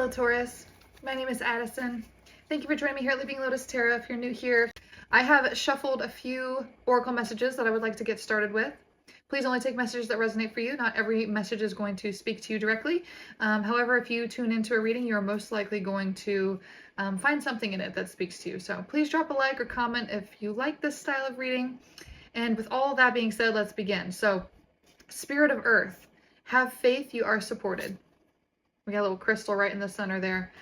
Hello Taurus, my name is Addison. Thank you for joining me here at Leaping Lotus Tarot. If you're new here, I have shuffled a few oracle messages that I would like to get started with. Please only take messages that resonate for you. Not every message is going to speak to you directly. However, if you tune into a reading, you're most likely going to find something in it that speaks to you. So please drop a like or comment if you like this style of reading. And with all that being said, let's begin. So, Spirit of Earth, have faith, you are supported. We got a little crystal right in the center there.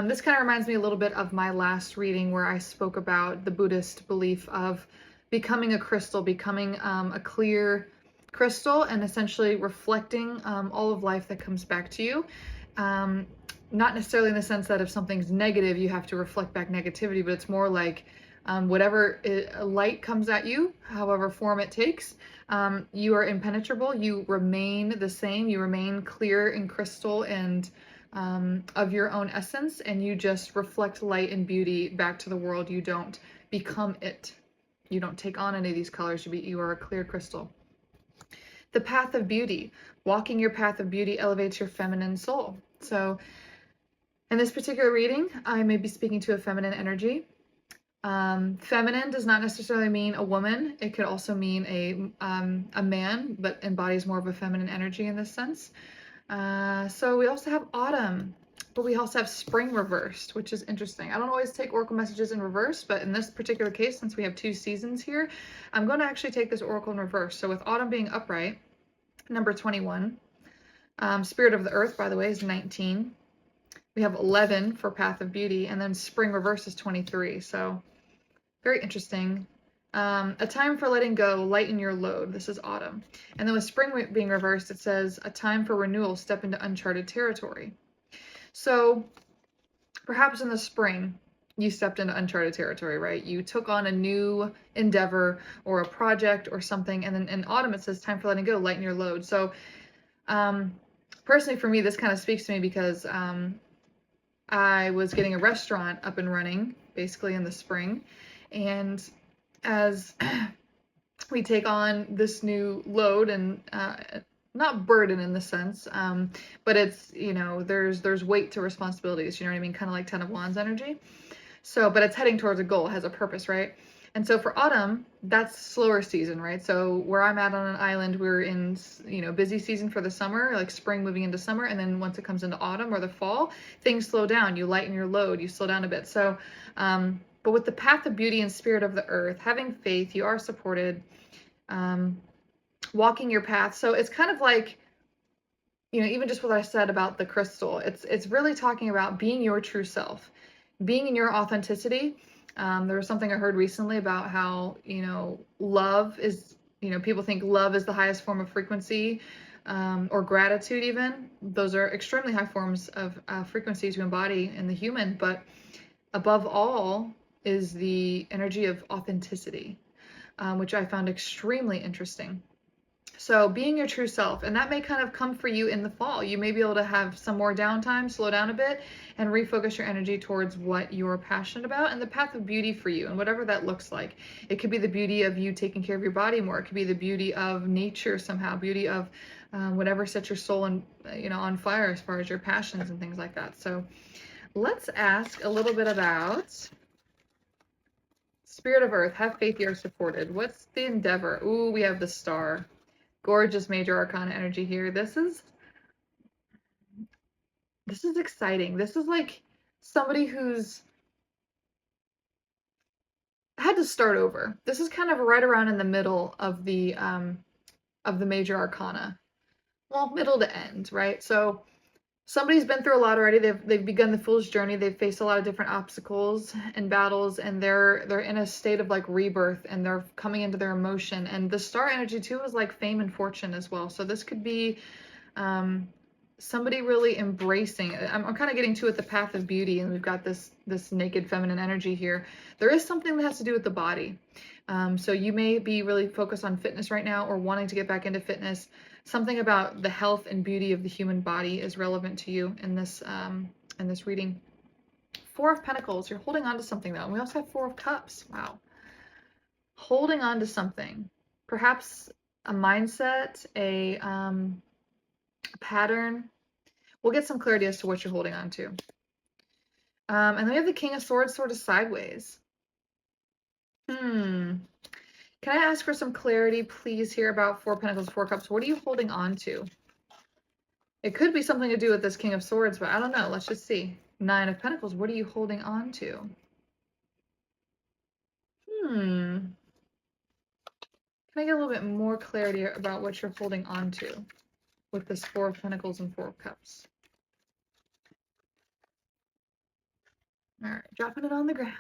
This kind of reminds me a little bit of my last reading where I spoke about the Buddhist belief of becoming a crystal, becoming a clear crystal, and essentially reflecting all of life that comes back to you. Not necessarily in the sense that if something's negative, you have to reflect back negativity, but it's more like whatever light comes at you, however form it takes, you are impenetrable, you remain the same, you remain clear and crystal and of your own essence, and you just reflect light and beauty back to the world. You don't become it. You don't take on any of these colors. You are a clear crystal. The path of beauty. Walking your path of beauty elevates your feminine soul. So in this particular reading, I may be speaking to a feminine energy. Feminine does not necessarily mean a woman. It could also mean a man, but embodies more of a feminine energy in this sense. So we also have autumn, but we also have spring reversed, which is interesting. I don't always take oracle messages in reverse, but in this particular case, since we have two seasons here, I'm going to actually take this oracle in reverse. So with autumn being upright, number 21, Spirit of the Earth, by the way, is 19. We have 11 for Path of Beauty, and then spring reverse is 23. So very interesting. A time for letting go, lighten your load. This is autumn. And then with spring being reversed, it says a time for renewal, step into uncharted territory. So perhaps in the spring, you stepped into uncharted territory, right? You took on a new endeavor or a project or something. And then in autumn, it says time for letting go, lighten your load. So personally for me, this kind of speaks to me because I was getting a restaurant up and running basically in the spring. And as we take on this new load and not burden in the sense, but it's, you know, there's weight to responsibilities, you know what I mean? Kind of like 10 of Wands energy. So, but it's heading towards a goal, has a purpose, right? And so for autumn, that's slower season, right? So where I'm at on an island, we're in, you know, busy season for the summer, like spring moving into summer. And then once it comes into autumn or the fall, things slow down. You lighten your load, you slow down a bit. So, but with the path of beauty and Spirit of the Earth, having faith, you are supported, walking your path. So it's kind of like, you know, even just what I said about the crystal, it's really talking about being your true self, being in your authenticity. There was something I heard recently about how, you know, love is, you know, people think love is the highest form of frequency, or gratitude even. Those are extremely high forms of frequency to embody in the human, but above all is the energy of authenticity, which I found extremely interesting. So being your true self, and that may kind of come for you in the fall. You may be able to have some more downtime, slow down a bit, and refocus your energy towards what you're passionate about and the path of beauty for you, and whatever that looks like. It could be the beauty of you taking care of your body more. It could be the beauty of nature somehow, beauty of whatever sets your soul and, you know, on fire as far as your passions and things like that. So let's ask a little bit about Spirit of Earth, have faith, you are supported. What's the endeavor? Ooh, we have the Star. Gorgeous major arcana energy here. This is exciting. This is like somebody who's had to start over. This is kind of right around in the middle of the major arcana. Well, middle to end, right? So somebody's been through a lot already. They've begun the fool's journey. They've faced a lot of different obstacles and battles, and they're in a state of like rebirth, and they're coming into their emotion. And the Star energy too is like fame and fortune as well. So this could be somebody really embracing it. I'm kind of getting to it, the path of beauty, and we've got this naked feminine energy here. There is something that has to do with the body. So you may be really focused on fitness right now or wanting to get back into fitness. Something about the health and beauty of the human body is relevant to you in this reading. Four of Pentacles, you're holding on to something though. And we also have Four of Cups. Wow. Holding on to something. Perhaps a mindset, a pattern. We'll get some clarity as to what you're holding on to. And then we have the King of Swords sort of sideways. Can I ask for some clarity, please, here about Four of Pentacles, Four of Cups? What are you holding on to? It could be something to do with this King of Swords, but I don't know. Let's just see. Nine of Pentacles. What are you holding on to? Can I get a little bit more clarity about what you're holding on to with this Four of Pentacles and Four of Cups? All right, dropping it on the ground.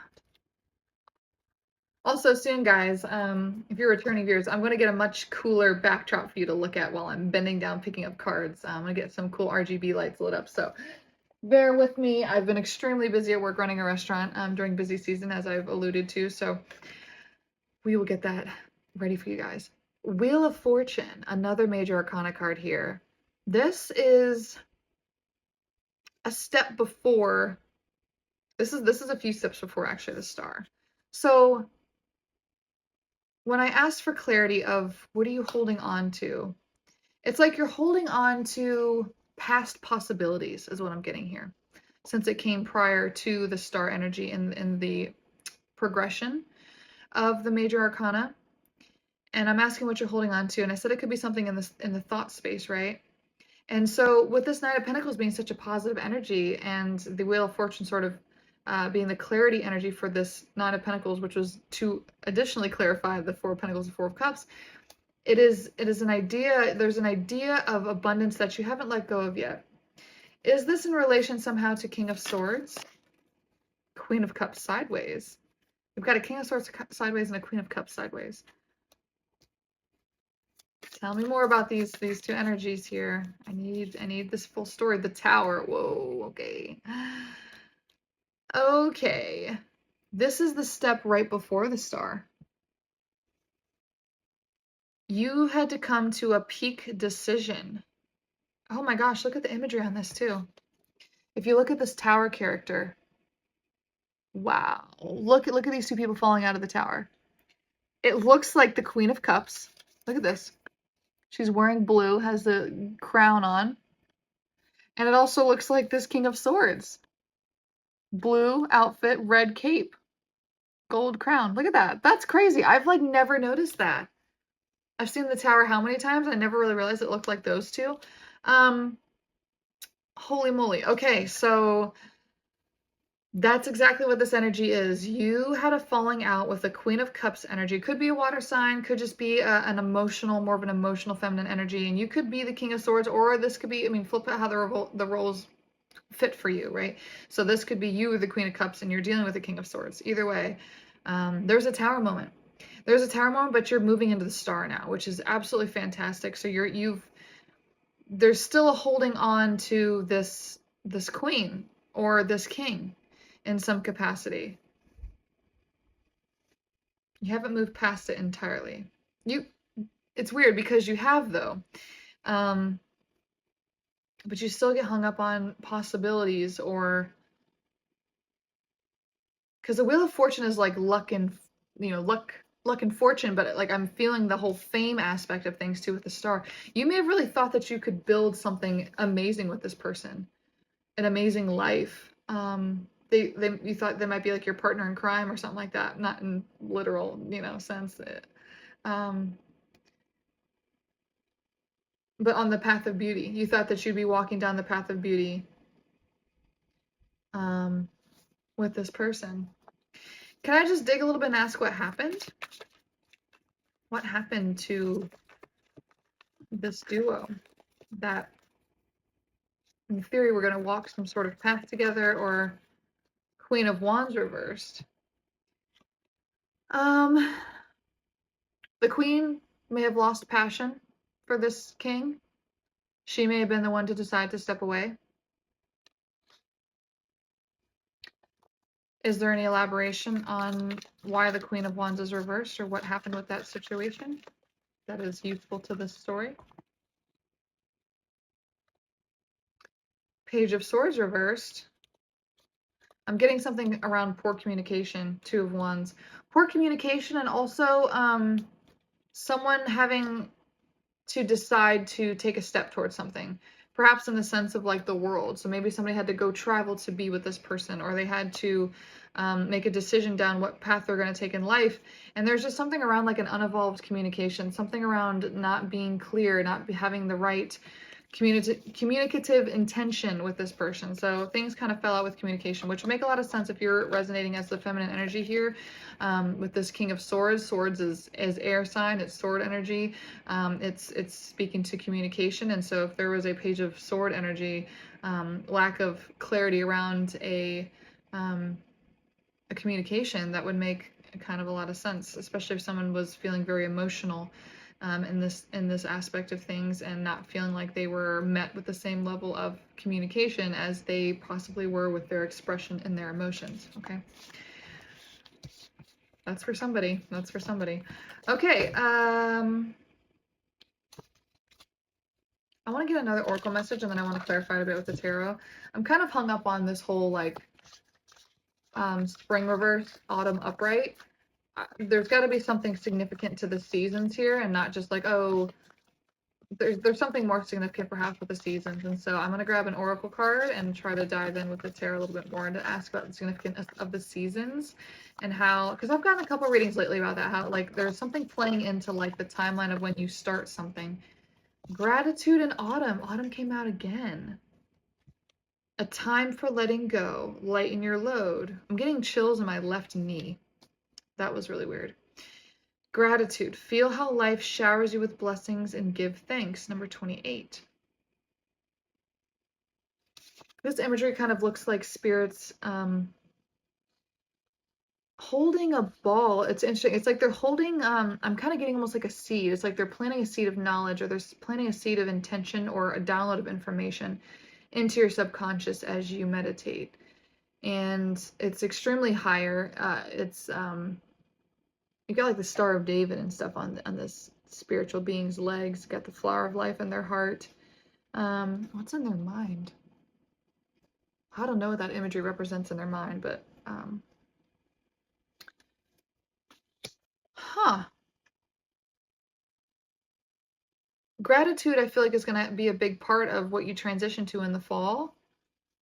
Also soon, guys, if you're returning viewers, I'm going to get a much cooler backdrop for you to look at while I'm bending down picking up cards. I'm going to get some cool RGB lights lit up, so bear with me. I've been extremely busy at work running a restaurant during busy season, as I've alluded to, so we will get that ready for you guys. Wheel of Fortune, another major arcana card here. This is a step before, this is a few steps before actually the Star. So when I asked for clarity of what are you holding on to, it's like you're holding on to past possibilities is what I'm getting here, since it came prior to the Star energy in the progression of the major arcana. And I'm asking what you're holding on to, and I said it could be something in the thought space, right? And so with this Knight of Pentacles being such a positive energy and the Wheel of Fortune sort of being the clarity energy for this Nine of Pentacles, which was to additionally clarify the Four of Pentacles and Four of Cups, it is an idea, there's an idea of abundance that you haven't let go of yet. Is this in relation somehow to King of Swords? Queen of Cups sideways. We've got a King of Swords sideways and a Queen of Cups sideways. Tell me more about these two energies here. I need this full story. The Tower. Whoa, okay. Okay. This is the step right before the Star. You had to come to a peak decision. Oh my gosh, look at the imagery on this too. If you look at this Tower character, wow. Look at these two people falling out of the tower. It looks like the Queen of Cups. Look at this. She's wearing blue, has the crown on. And it also looks like this King of Swords. Blue outfit, red cape, gold crown. Look at that. That's crazy. I've like never noticed that. I've seen the Tower how many times? I never really realized it looked like those two. Holy moly. Okay, so that's exactly what this energy is. You had a falling out with the Queen of Cups energy. Could be a water sign, could just be an emotional, more of an emotional feminine energy. And you could be the King of Swords, or this could be, I mean, flip it how the roles fit for you, right? So this could be you, the Queen of Cups, and you're dealing with the King of Swords. Either way, there's a Tower moment. There's a Tower moment, but you're moving into the Star now, which is absolutely fantastic. So there's still a holding on to this queen or this king in some capacity. You haven't moved past it entirely. It's weird because you have though. But you still get hung up on possibilities, or because the Wheel of Fortune is like luck and luck and fortune, but like I'm feeling the whole fame aspect of things too with the Star. You may have really thought that you could build something amazing with this person, an amazing life. You thought they might be like your partner in crime or something like that, not in literal, sense. But on the path of beauty, you thought that you'd be walking down the path of beauty with this person. Can I just dig a little bit and ask what happened? What happened to this duo that in theory we're going to walk some sort of path together, or Queen of Wands reversed? The Queen may have lost passion for this king. She may have been the one to decide to step away. Is there any elaboration on why the Queen of Wands is reversed, or what happened with that situation that is useful to this story? Page of Swords reversed. I'm getting something around poor communication, Two of Wands. Poor communication, and also someone having to decide to take a step towards something. perhaps in the sense of like the world. So maybe somebody had to go travel to be with this person, or they had to make a decision down what path they're going to take in life. And there's just something around like an unevolved communication, something around not being clear, not having the right communicative intention with this person. So things kind of fell out with communication, which would make a lot of sense if you're resonating as the feminine energy here. With this King of Swords, swords is air sign, it's sword energy. It's speaking to communication. And so if there was a page of sword energy, lack of clarity around a communication, that would make kind of a lot of sense, especially if someone was feeling very emotional in this aspect of things, and not feeling like they were met with the same level of communication as they possibly were with their expression and their emotions. Okay, that's for somebody. That's for somebody. Okay, I want to get another oracle message, and then I want to clarify a bit with the tarot. I'm kind of hung up on this whole like spring reverse, autumn upright. There's got to be something significant to the seasons here, and not just like, oh, there's something more significant perhaps with the seasons. And so I'm going to grab an oracle card and try to dive in with the tarot a little bit more and to ask about the significance of the seasons, and how, because I've gotten a couple readings lately about that, how like there's something playing into like the timeline of when you start something. Gratitude in autumn. Autumn came out again. A time for letting go. Lighten your load. I'm getting chills in my left knee. That was really weird. Gratitude. Feel how life showers you with blessings and give thanks. Number 28. This imagery kind of looks like spirits holding a ball. It's interesting. It's like they're holding, I'm kind of getting almost like a seed. It's like they're planting a seed of knowledge, or they're planting a seed of intention, or a download of information into your subconscious as you meditate. And it's extremely higher. You got like the Star of David and stuff on this spiritual being's legs. You got the flower of life in their heart. What's in their mind? I don't know what that imagery represents in their mind, but gratitude, I feel like, is going to be a big part of what you transition to in the fall,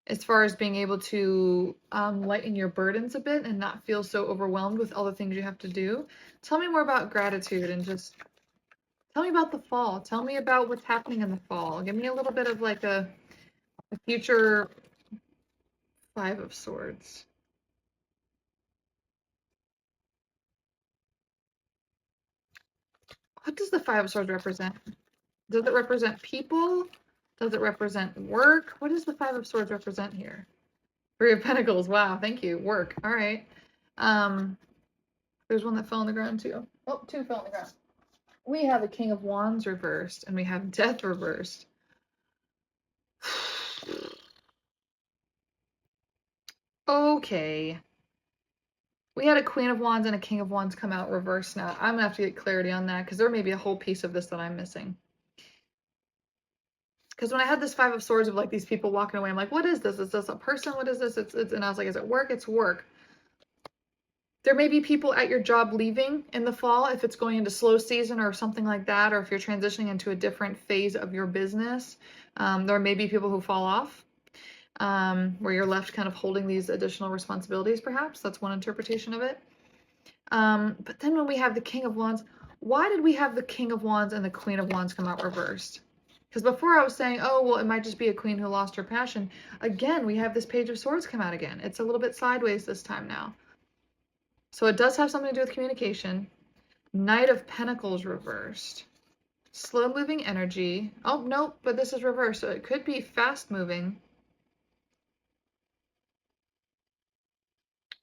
as far as being able to lighten your burdens a bit and not feel so overwhelmed with all the things you have to do. Tell me more about gratitude, and just tell me about the fall. Tell me about what's happening in the fall. Give me a little bit of like a future. Five of Swords. What does the Five of Swords represent? Does it represent people? Does it represent work? What does the Five of Swords represent here? Three of Pentacles. Wow, thank you. Work. All right. There's one that fell on the ground too. Oh, two fell on the ground. We have the King of Wands reversed, and we have Death reversed. Okay. We had a Queen of Wands and a King of Wands come out reversed now. I'm going to have to get clarity on that, because there may be a whole piece of this that I'm missing. Because when I had this Five of Swords of like these people walking away, I'm like, what is this? Is this a person? What is this? And I was like, is it work? It's work. There may be people at your job leaving in the fall if it's going into slow season or something like that, or if you're transitioning into a different phase of your business. There may be people who fall off, where you're left kind of holding these additional responsibilities, perhaps. That's one interpretation of it. But then when we have the King of Wands, why did we have the King of Wands and the Queen of Wands come out reversed? Because before I was saying, oh, well, it might just be a queen who lost her passion. Again, we have this Page of Swords come out again. It's a little bit sideways this time now. So it does have something to do with communication. Knight of Pentacles reversed. Slow moving energy. Oh, nope, but this is reversed, so it could be fast moving.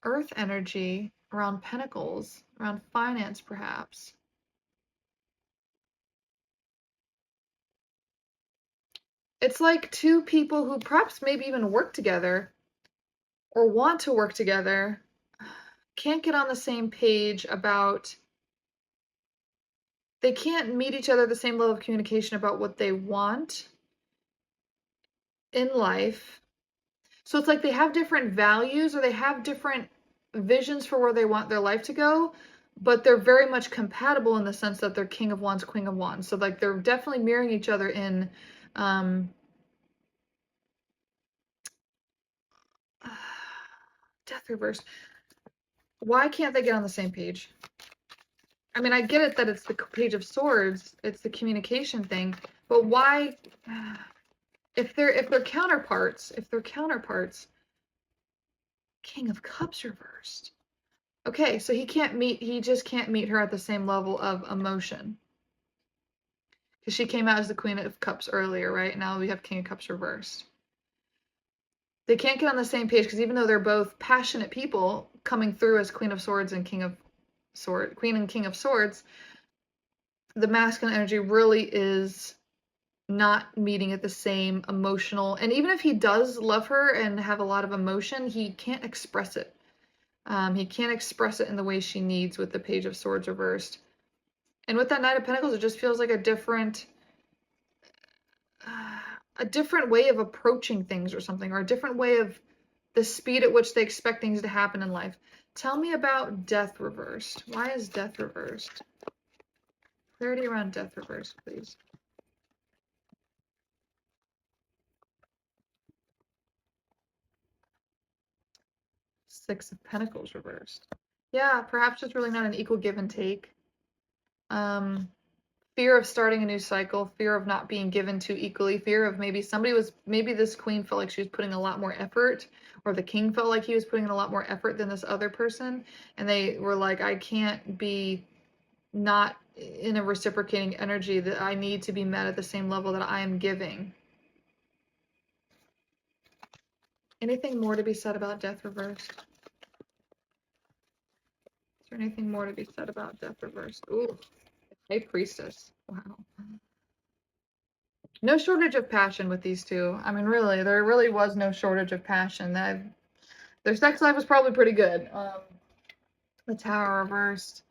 Earth energy around Pentacles, around finance perhaps. It's like two people who perhaps maybe even work together or want to work together, can't get on the same page about, they can't meet each other at the same level of communication about what they want in life. So it's like they have different values, or they have different visions for where they want their life to go, but they're very much compatible in the sense that they're King of Wands, Queen of Wands. So like they're definitely mirroring each other in Death reversed. Why can't they get on the same page? I mean, I get it that it's the Page of Swords, it's the communication thing, but why, if they're counterparts, King of Cups reversed. Okay, so he just can't meet her at the same level of emotion. Because she came out as the Queen of Cups earlier, right? Now we have King of Cups reversed. They can't get on the same page because even though they're both passionate people coming through as Queen of Swords and Queen and King of Swords, the masculine energy really is not meeting at the same emotional, and even if he does love her and have a lot of emotion, he can't express it. He can't express it in the way she needs with the Page of Swords reversed. And with that Knight of Pentacles, it just feels like a different way of approaching things or something, or a different way of the speed at which they expect things to happen in life. Tell me about Death reversed. Why is Death reversed? Clarity around Death reversed, please. Six of Pentacles reversed. Yeah, perhaps it's really not an equal give and take. Fear of starting a new cycle, fear of not being given to equally, fear of maybe this queen felt like she was putting a lot more effort, or the king felt like he was putting in a lot more effort than this other person, and they were like, I can't be not in a reciprocating energy, that I need to be met at the same level that I am giving. Anything more to be said about Death reversed? Is there anything more to be said about Death reversed? Ooh, High Priestess. Wow. No shortage of passion with these two. I mean, really, there really was no shortage of passion. Their sex life was probably pretty good. The Tower reversed.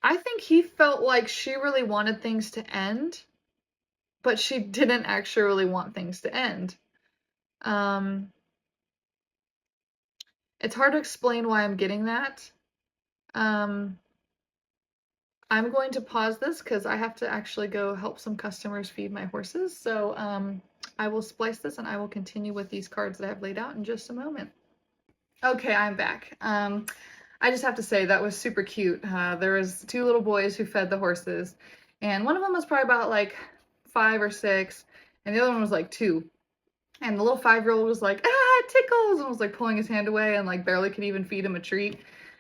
I think he felt like she really wanted things to end, but she didn't actually really want things to end. It's hard to explain why I'm getting that. I'm going to pause this because I have to actually go help some customers feed my horses. So I will splice this and I will continue with these cards that I have laid out in just a moment. Okay, I'm back. I just have to say that was super cute. There was two little boys who fed the horses, and one of them was probably about like 5 or 6, and the other one was like 2. And the little 5-year-old was like, ah, it tickles, and was like pulling his hand away and like barely could even feed him a treat.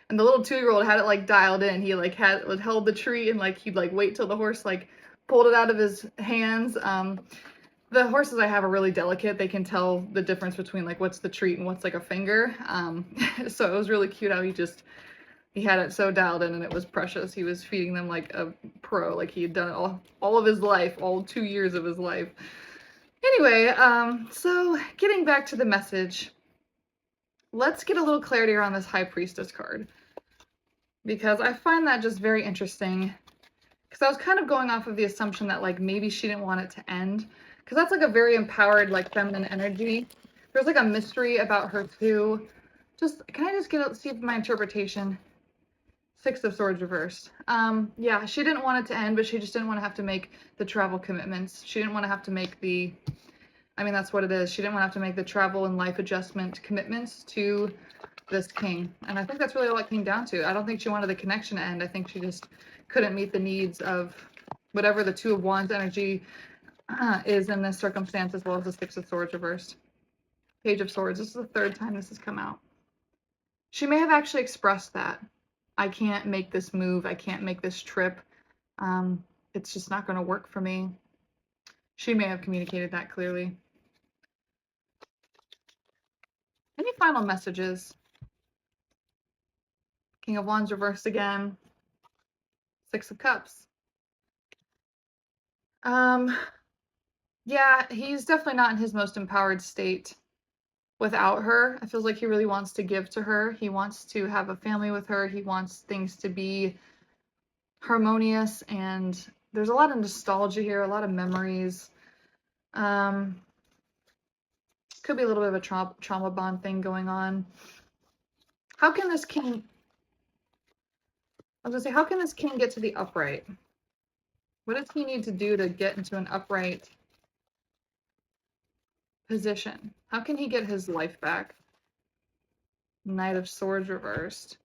And the little 2-year-old had it like dialed in. He like held the treat and like he'd like wait till the horse like pulled it out of his hands. The horses I have are really delicate. They can tell the difference between like what's the treat and what's like a finger. So it was really cute how he had it so dialed in, and it was precious. He was feeding them like a pro, like he had done it all of his life, all 2 years of his life. Anyway, so getting back to the message, let's get a little clarity around this High Priestess card, because I find that just very interesting, because I was kind of going off of the assumption that like maybe she didn't want it to end, because that's like a very empowered, like feminine energy. There's like a mystery about her too. Can I just see my interpretation? Six of Swords reversed. Yeah, she didn't want it to end, but she just didn't want to have to make the travel commitments. She didn't want to have to make I mean, that's what it is. She didn't want to have to make the travel and life adjustment commitments to this king. And I think that's really all it came down to. I don't think she wanted the connection to end. I think she just couldn't meet the needs of whatever the Two of Wands energy is in this circumstance, as well as the Six of Swords reversed. Page of Swords. This is the 3rd time this has come out. She may have actually expressed that. I can't make this move. I can't make this trip. It's just not going to work for me. She may have communicated that clearly. Any final messages? King of Wands reversed again. Six of Cups. Yeah, he's definitely not in his most empowered state without her. It feels like he really wants to give to her. He wants to have a family with her. He wants things to be harmonious, and there's a lot of nostalgia here, a lot of memories. Could be a little bit of a trauma bond thing going on. How can this king, I was gonna say, how can this king get to the upright? What does he need to do to get into an upright position? How can he get his life back? Knight of Swords reversed.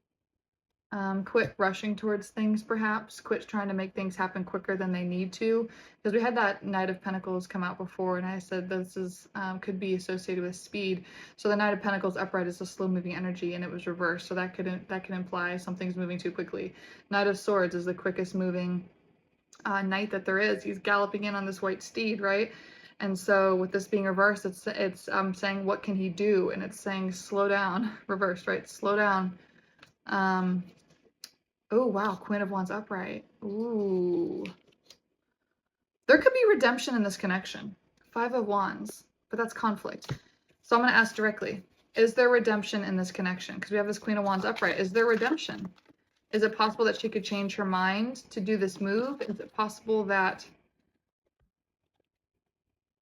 Quit rushing towards things, perhaps. Quit trying to make things happen quicker than they need to. Because we had that Knight of Pentacles come out before, and I said this is could be associated with speed. So the Knight of Pentacles upright is a slow-moving energy, and it was reversed. So that could imply something's moving too quickly. Knight of Swords is the quickest moving knight that there is. He's galloping in on this white steed, right? And so with this being reversed, it's saying what can he do, and it's saying slow down. Reversed, right? Slow down. Oh, wow. Queen of Wands upright. Ooh. There could be redemption in this connection. Five of Wands, but that's conflict. So I'm going to ask directly, is there redemption in this connection? Because we have this Queen of Wands upright. Is there redemption? Is it possible that she could change her mind to do this move? Is it possible that...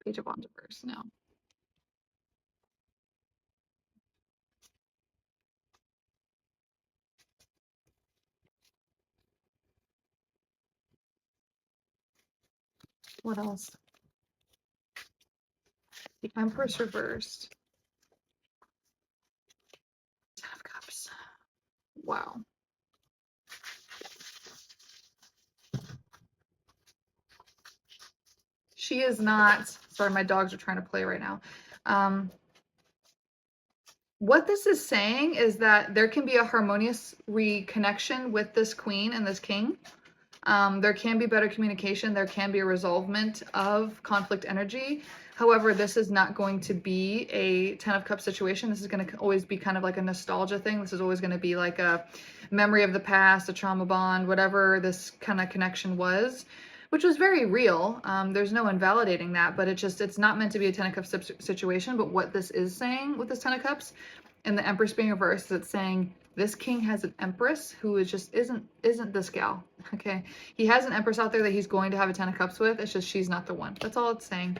Page of Wands reverse, no. What else? The Empress reversed. Ten of Cups. Wow. She is not... Sorry, my dogs are trying to play right now. What this is saying is that there can be a harmonious reconnection with this queen and this king. There can be better communication. There can be a resolvement of conflict energy. However, this is not going to be a Ten of Cups situation. This is going to always be kind of like a nostalgia thing. This is always going to be like a memory of the past, a trauma bond, whatever this kind of connection was, which was very real. There's no invalidating that, but it's not meant to be a Ten of Cups situation. But what this is saying with this Ten of Cups and the Empress being reversed, it's saying this king has an Empress who is just isn't this gal. Okay, he has an Empress out there that he's going to have a Ten of Cups with. It's just she's not the one. That's all it's saying.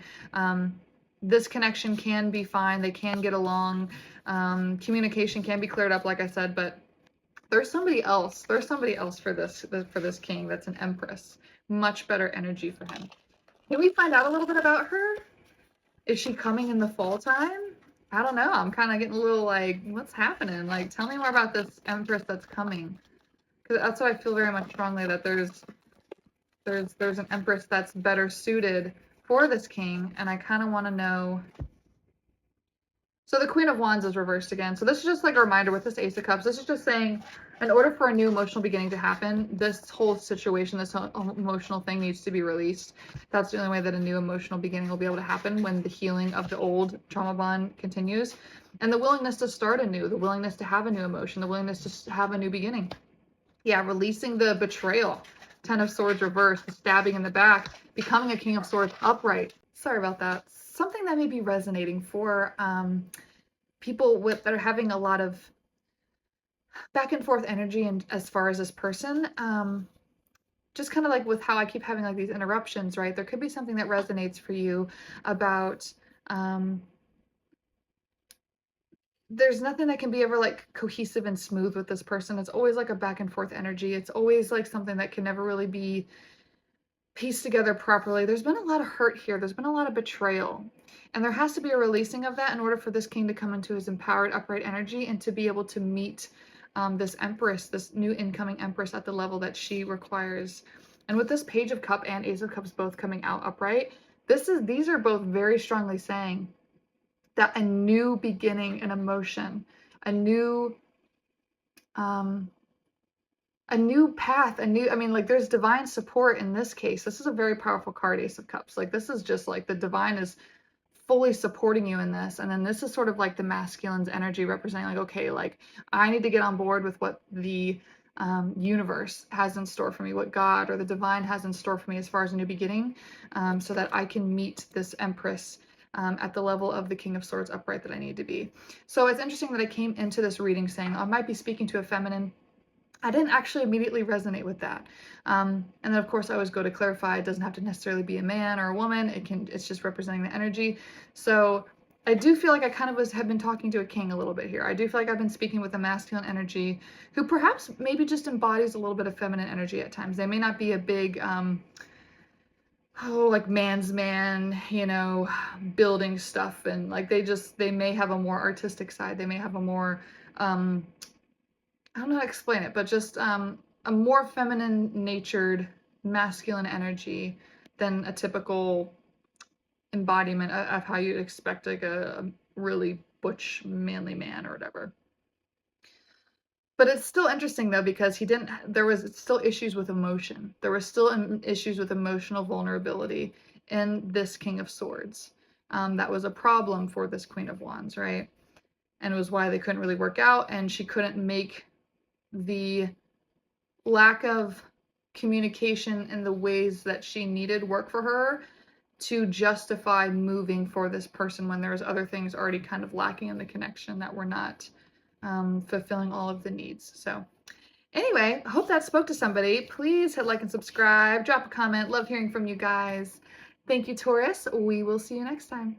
This connection can be fine. They can get along. Communication can be cleared up, like I said, but there's somebody else. There's somebody else for this king that's an Empress. Much better energy for him. Can we find out a little bit about her? Is she coming in the fall time? I don't know. I'm kind of getting a little like, what's happening? Like, tell me more about this Empress that's coming. Because that's what I feel very much strongly, that there's an Empress that's better suited for this king. And I kind of want to know. So the Queen of Wands is reversed again. So this is just like a reminder with this Ace of Cups. This is just saying, in order for a new emotional beginning to happen, this whole situation, this whole emotional thing needs to be released. That's the only way that a new emotional beginning will be able to happen, when the healing of the old trauma bond continues. And the willingness to start anew, the willingness to have a new emotion, the willingness to have a new beginning. Yeah, releasing the betrayal. Ten of Swords reversed, the stabbing in the back, becoming a King of Swords upright. Sorry about that. Something that may be resonating for people that are having a lot of back and forth energy, and as far as this person, just kind of like with how I keep having like these interruptions, right? There could be something that resonates for you about there's nothing that can be ever like cohesive and smooth with this person. It's always like a back and forth energy. It's always like something that can never really be pieced together properly. There's been a lot of hurt here. There's been a lot of betrayal. And there has to be a releasing of that in order for this king to come into his empowered, upright energy and to be able to meet this Empress, this new incoming Empress at the level that she requires. And with this Page of Cups and Ace of Cups both coming out upright, these are both very strongly saying that a new beginning, an emotion, a new path, I mean, like there's divine support in this case. This is a very powerful card, Ace of Cups. Like this is just like the divine is fully supporting you in this. And then this is sort of like the masculine's energy representing like, okay, like I need to get on board with what the universe has in store for me, what God or the divine has in store for me as far as a new beginning, so that I can meet this Empress at the level of the King of Swords upright that I need to be. So it's interesting that I came into this reading saying I might be speaking to a feminine. I didn't actually immediately resonate with that. And then of course I always go to clarify, it doesn't have to necessarily be a man or a woman. It's just representing the energy. So I do feel like I kind of have been talking to a king a little bit here. I do feel like I've been speaking with a masculine energy who perhaps maybe just embodies a little bit of feminine energy at times. They may not be a big, oh, like man's man, you know, building stuff, and like they may have a more artistic side. They may have a more I don't know how to explain it, but just a more feminine natured masculine energy than a typical embodiment of how you'd expect like a really butch manly man or whatever. But it's still interesting though, because there was still issues with emotion. There were still issues with emotional vulnerability in this King of Swords. That was a problem for this Queen of Wands, right? And it was why they couldn't really work out, and she couldn't make the lack of communication in the ways that she needed work for her to justify moving for this person when there was other things already kind of lacking in the connection that were not fulfilling all of the needs. So anyway, I hope that spoke to somebody. Please hit like and subscribe, drop a comment. Love hearing from you guys. Thank you, Taurus. We will see you next time.